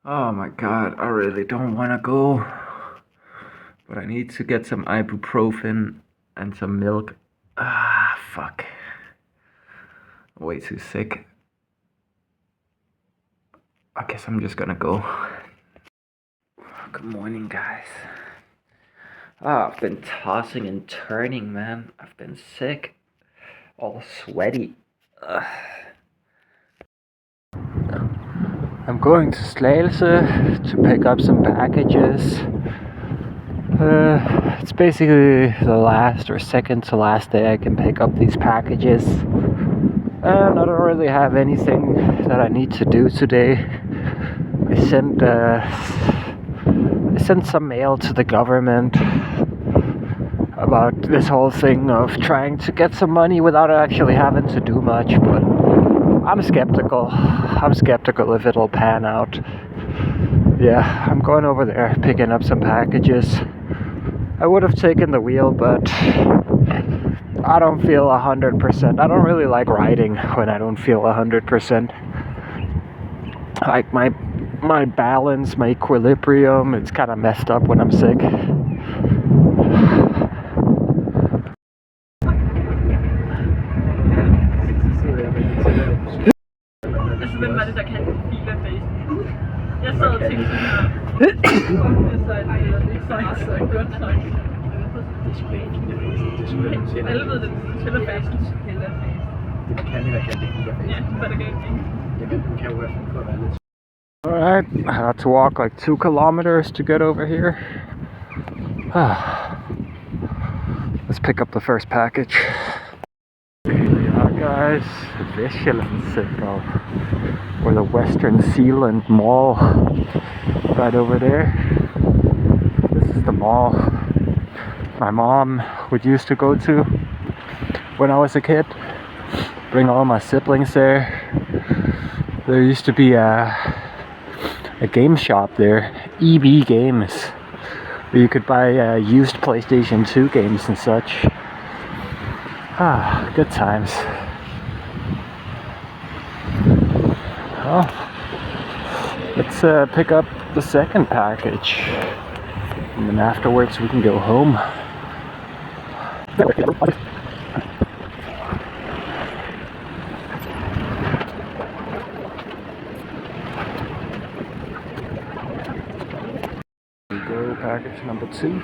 Oh my god, I really don't want to go. But I need to get some ibuprofen and some milk. Ah, fuck. Way too sick. I guess I'm just gonna go. Good morning, guys. I've been tossing and turning, man. I've been sick. All sweaty. Ugh. I'm going to Slagelse to pick up some packages. It's basically the last or second to last day I can pick up these packages. And I don't really have anything that I need to do today. I sent some mail to the government about this whole thing of trying to get some money without actually having to do much, but I'm skeptical. I'm skeptical if it'll pan out. Yeah, I'm going over there picking up some packages. I would have taken the wheel, but I don't feel 100%. I don't really like riding when I don't feel 100%. Like my balance, my equilibrium, it's kind of messed up when I'm sick. Hvem var det, der kaldte det filerface? Jeg sad og tænkte sådan her. Alle ved det, filerface. Det kan vi da kalde det filerface. Ja, hvad der gav det. Jamen, du kan jo i hvert fald godt være lidt. Alright, I had to walk like 2 kilometers to get over here. Let's pick up the first package. Yeah, guys, Vestjyllandscentral, or the Western Sealand Mall, right over there. This is the mall my mom would used to go to when I was a kid. Bring all my siblings there. There used to be a game shop there, EB Games, where you could buy used PlayStation 2 games and such. Good times. Well, let's pick up the second package, and then afterwards we can go home. Go package number 2.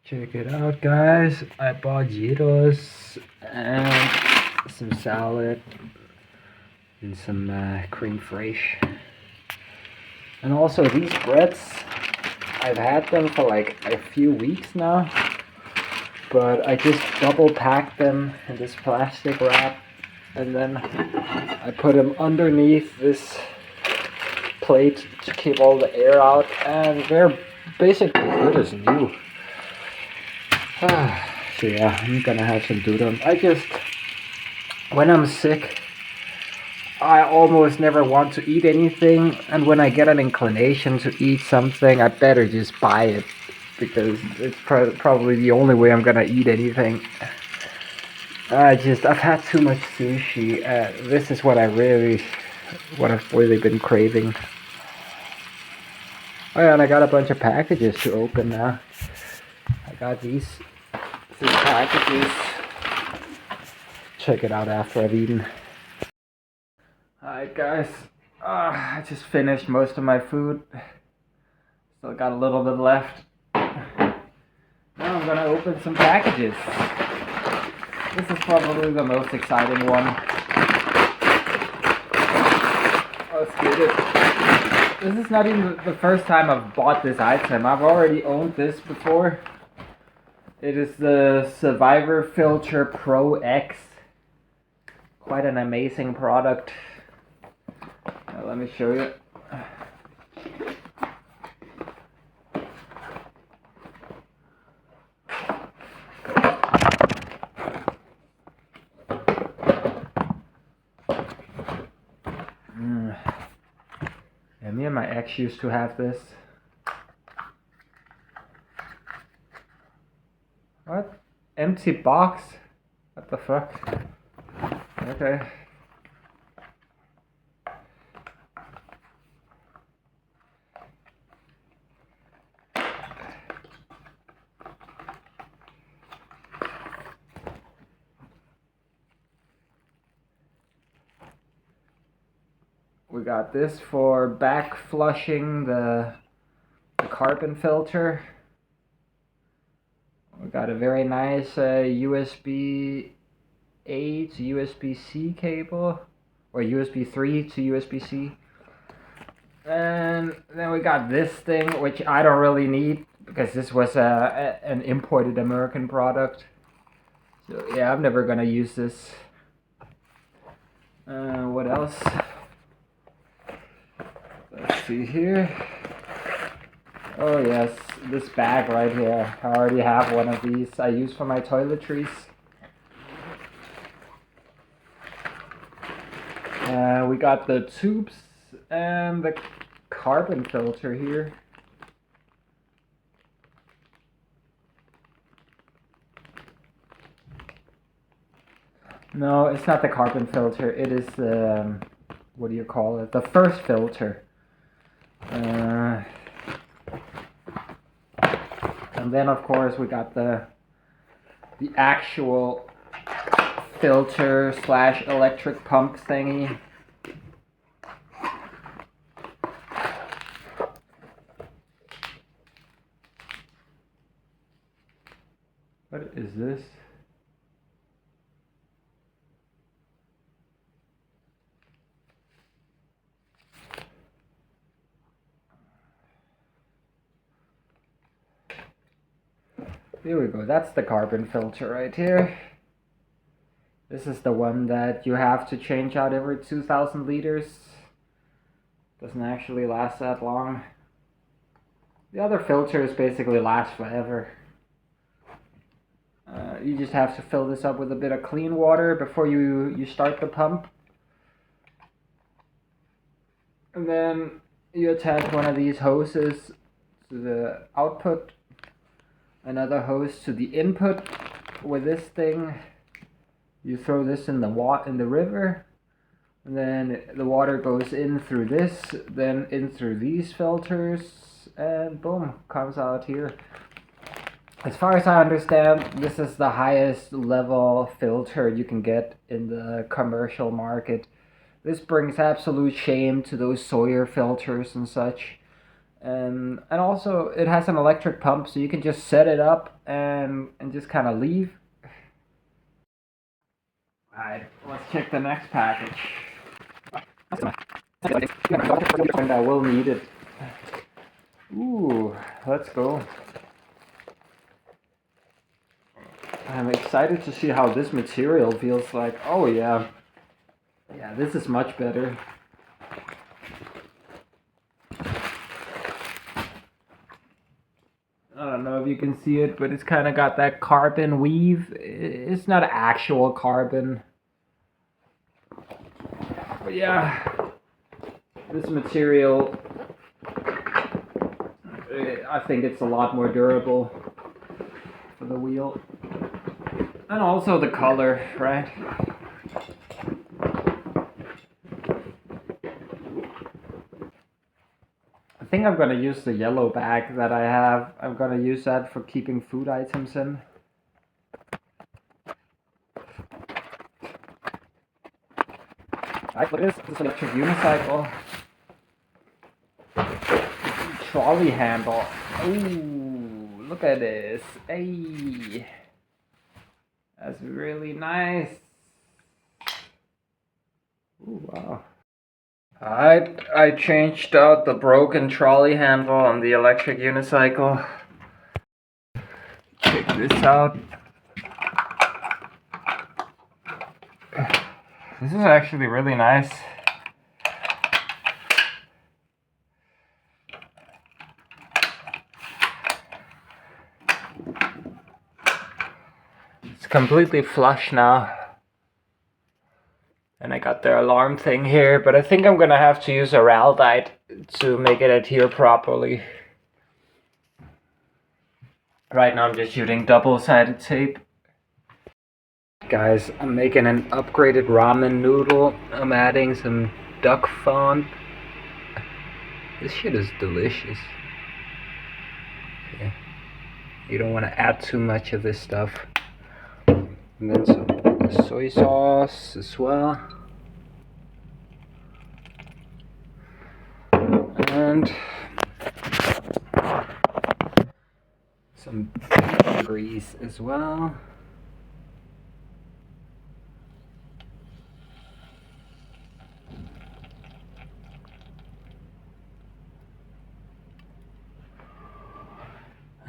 Check it out, guys. I bought gyros and some salad and some cream fraiche. And also these breads, I've had them for like a few weeks now, but I just double packed them in this plastic wrap, and then I put them underneath this plate to keep all the air out, and they're basically good as new. So yeah, I'm gonna have some udon. When I'm sick, I almost never want to eat anything, and when I get an inclination to eat something, I better just buy it, because it's probably the only way I'm gonna eat anything. I've had too much sushi. This is what I've really been craving. Oh yeah, and I got a bunch of packages to open now. I got these packages. Check it out after I've eaten. Alright guys, I just finished most of my food. Still got a little bit left. Now I'm gonna open some packages. This is probably the most exciting one. Let's get it. This is not even the first time I've bought this item. I've already owned this before. It is the Survivor Filter Pro X. Quite an amazing product. Let me show you. Yeah, me and my ex used to have this. What? Empty box? What the fuck? Okay. we got this for back flushing the carbon filter. We got a very nice USB A to USB-C cable, or USB 3 to USB-C. And then we got this thing, which I don't really need because this was an imported American product. So yeah, I'm never gonna use this. What else? Let's see here. Oh yes, this bag right here. I already have one of these I use for my toiletries. We got the tubes and the carbon filter here. No, it's not the carbon filter. It is the, what do you call it? The first filter. And then of course we got the actual filter slash electric pump thingy. What is this? Here we go, that's the carbon filter right here. This is the one that you have to change out every 2,000 liters. Doesn't actually last that long. The other filters basically last forever. You just have to fill this up with a bit of clean water before you start the pump. And then you attach one of these hoses to the output, another hose to the input. With this thing, you throw this in the river, and then the water goes in through this, then in through these filters, and boom, comes out here. As far as I understand, this is the highest level filter you can get in the commercial market. This brings absolute shame to those Sawyer filters and such. And also it has an electric pump, so you can just set it up and just kind of leave. Alright, let's check the next package. And I will need it. Ooh, let's go. I'm excited to see how this material feels like. Oh yeah. Yeah, this is much better. I don't know if you can see it, but it's kind of got that carbon weave. It's not actual carbon. But yeah, this material, I think it's a lot more durable for the wheel. And also the color, right? I think I'm gonna use the yellow bag that I have. I'm gonna use that for keeping food items in. Alright, look at this electric unicycle. Trolley handle. Ooh, look at this. Hey. That's really nice. Ooh, wow. Alright, I changed out the broken trolley handle on the electric unicycle. Check this out. This is actually really nice. It's completely flush now. And I got the alarm thing here, but I think I'm gonna have to use araldite to make it adhere properly. Right now I'm just using double-sided tape. Guys, I'm making an upgraded ramen noodle. I'm adding some duck fond. This shit is delicious. Okay. You don't want to add too much of this stuff. And then some soy sauce as well. and some grease as well.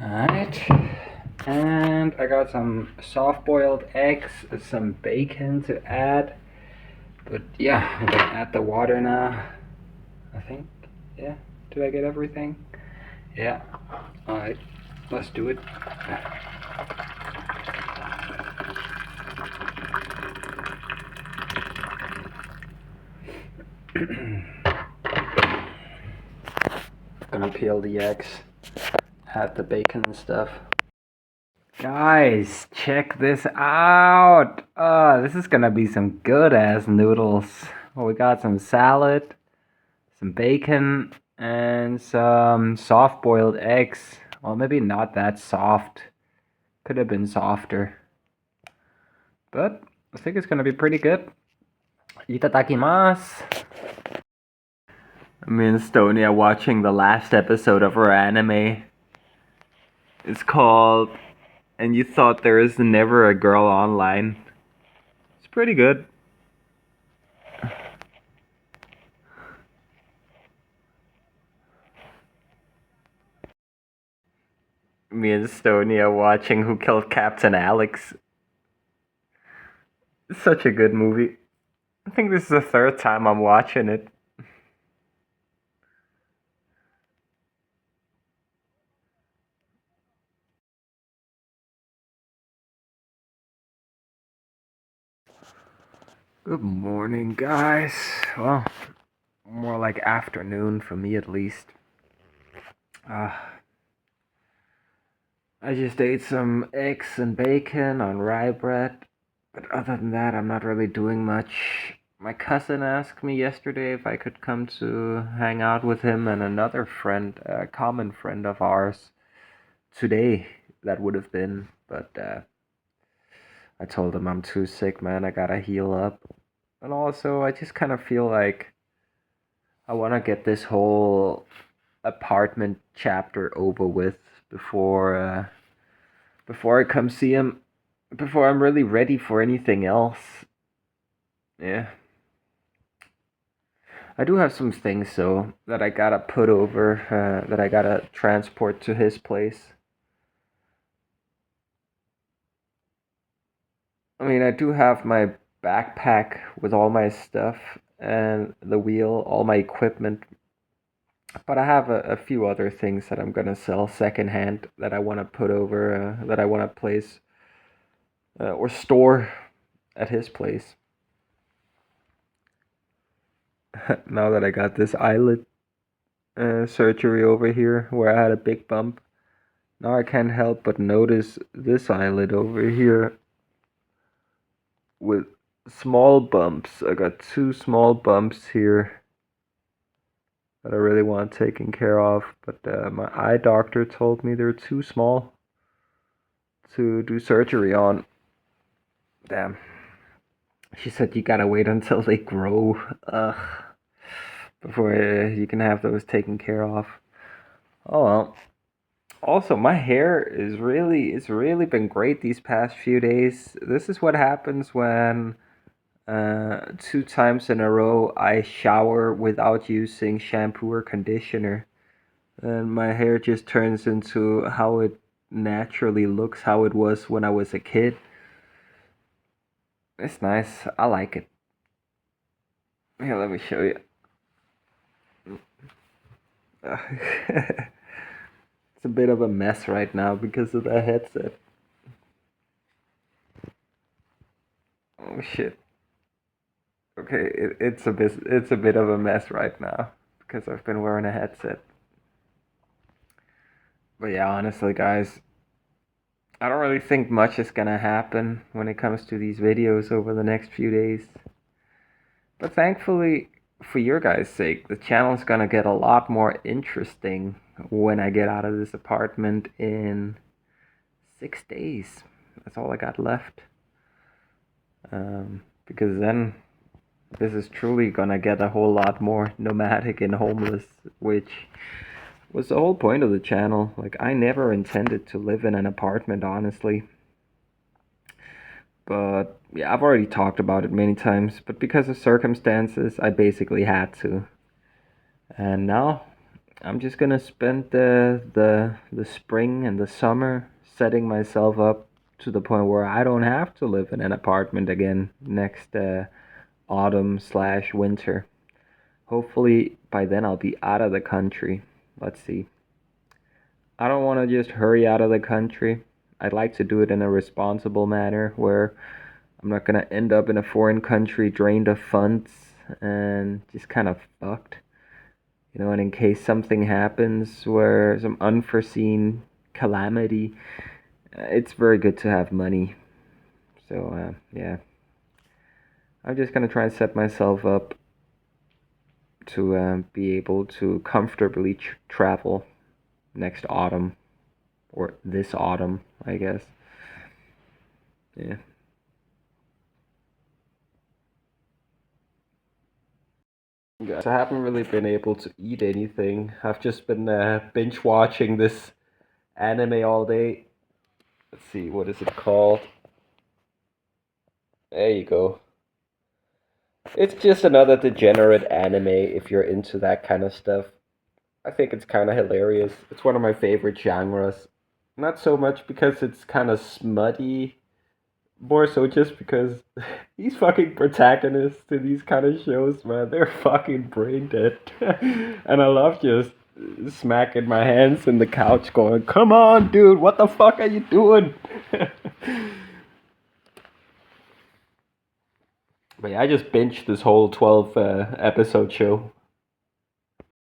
Alright, and I got some soft-boiled eggs, some bacon to add, but yeah, I'm gonna add the water now, I think. Yeah, did I get everything? Yeah, alright, let's do it. Gonna peel the eggs, add the bacon and stuff. Guys, check this out! This is gonna be some good ass noodles. Well, we got some salad, some bacon, and some soft boiled eggs. Well, maybe not that soft. Could have been softer. But I think it's gonna be pretty good. Itadakimasu! Me and Estonia watching the last episode of our anime. It's called And You Thought There Is Never a Girl Online. It's pretty good. Me and Estonia watching Who Killed Captain Alex. It's such a good movie. I think this is the third time I'm watching it. Good morning, guys. Well, more like afternoon for me at least. I just ate some eggs and bacon on rye bread, but other than that, I'm not really doing much. My cousin asked me yesterday if I could come to hang out with him and another friend, a common friend of ours, today. That would have been, but I told him I'm too sick, man. I gotta heal up. And also, I just kind of feel like I want to get this whole apartment chapter over with before I come see him, before I'm really ready for anything else. Yeah. I do have some things though that I gotta put over, that I gotta transport to his place. I mean, I do have my backpack with all my stuff and the wheel, all my equipment. But I have a few other things that I'm gonna sell secondhand that I want to put over, that I want to place or store at his place. Now that I got this eyelid surgery over here where I had a big bump, now I can't help but notice this eyelid over here with small bumps. I got two small bumps here that I really want taken care of, but my eye doctor told me they're too small to do surgery on. Damn. She said you gotta wait until they grow before you can have those taken care of. Oh well. Also, my hair it's really been great these past few days. This is what happens when 2 times in a row I shower without using shampoo or conditioner. And my hair just turns into how it naturally looks, how it was when I was a kid. It's nice. I like it. Here, let me show you. It's a bit of a mess right now because of the headset. Oh shit. Okay, it's a bit of a mess right now because I've been wearing a headset. But yeah, honestly, guys, I don't really think much is gonna happen when it comes to these videos over the next few days. But thankfully, for your guys' sake, the channel's gonna get a lot more interesting when I get out of this apartment in 6 days. That's all I got left. Because then this is truly gonna get a whole lot more nomadic and homeless, which was the whole point of the channel. Like, I never intended to live in an apartment, honestly. But yeah, I've already talked about it many times, but because of circumstances, I basically had to. And now I'm just gonna spend the spring and the summer setting myself up to the point where I don't have to live in an apartment again next autumn slash winter. Hopefully by then I'll be out of the country. Let's see. I don't want to just hurry out of the country. I'd like to do it in a responsible manner where I'm not gonna end up in a foreign country drained of funds and just kind of fucked. You know, and in case something happens where some unforeseen calamity, it's very good to have money. So, yeah. I'm just gonna try and set myself up to be able to comfortably travel next autumn, or this autumn, I guess. Yeah. Guys, I haven't really been able to eat anything. I've just been binge watching this anime all day. Let's see, what is it called? There you go. It's just another degenerate anime if you're into that kind of stuff. I think it's kind of hilarious. It's one of my favorite genres. Not so much because it's kind of smutty, more so just because these fucking protagonists to these kind of shows, man, they're fucking brain dead. And I love just smacking my hands in the couch going, come on, dude, what the fuck are you doing? But yeah, I just binged this whole 12 episode show.